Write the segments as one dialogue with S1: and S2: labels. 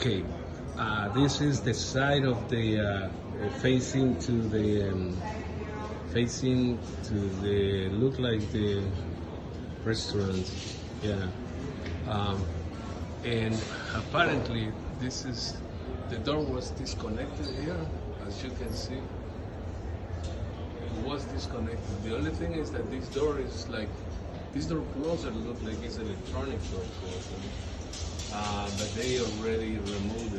S1: Okay, this is the side of the facing to the look like the restaurant. Yeah, and apparently this is the door was disconnected here, as you can see. It was disconnected. The only thing is that this door is like this door closer look like it's electronic door closer. But they already removed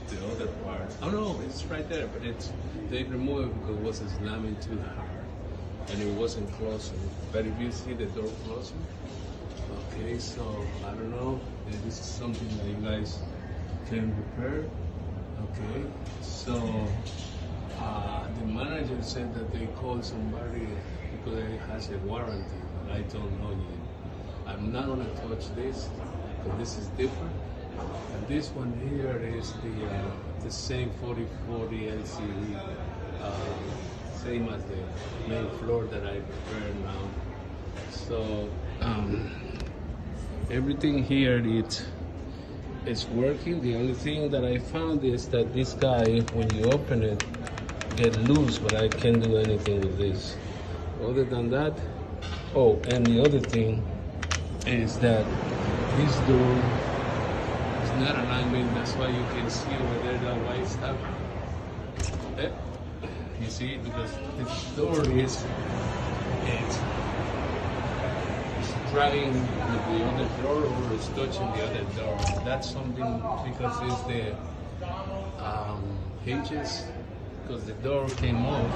S1: the other part. Oh no, it's right there, but they removed it because it was slamming too hard and it wasn't closing. But if you see the door closing, okay, so I don't know, this is something that you guys can repair. Okay, so the manager said that they called somebody because it has a warranty, but I don't know yet. I'm not gonna touch this. This is different, and this one here is the same 4040 LCD, same as the main floor that I prepared now. So everything here it's working. The only thing that I found is that this guy, when you open it, get loose, but I can't do anything with this. Other than that, oh, and the other thing is that this door is not alignment. That's why you can see over there that white stuff. You see, because this door is dragging with the other door or it's touching the other door. That's something because it's the hinges, because the door came off,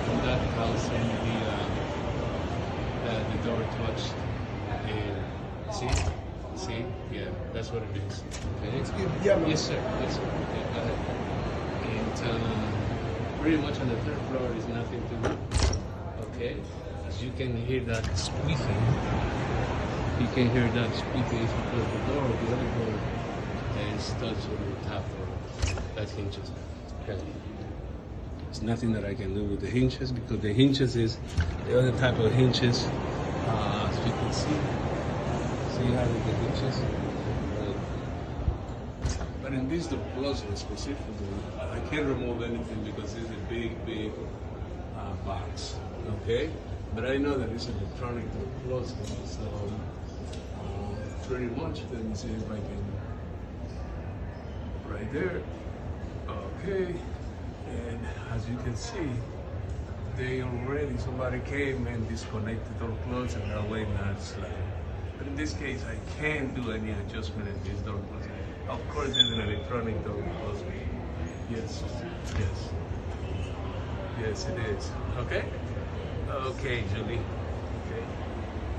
S1: and that causing the door touched. See? Yeah, that's what it is. Okay.
S2: Excuse me. Yeah,
S1: Yes, sir. Yes, sir. Okay, go ahead. And pretty much on the third floor is nothing to do. Okay. As you can hear that squeaking. You can hear that squeaking because the other door, is touching the top door. That hinges. Okay. There's nothing that I can do with the hinges because the hinges is the other type of hinges. As you can see. See how the hinges. But in this door closer specifically, I can't remove anything because it's a big box. Okay? But I know that it's electronic door closer, so pretty much, let me see if I can. Right there. Okay. And as you can see, somebody came and disconnected door closer, and that way now it's like. But in this case, I can't do any adjustment in this door closer. Of course, there's an electronic door closer. Yes, it is. Okay? Okay, Julie.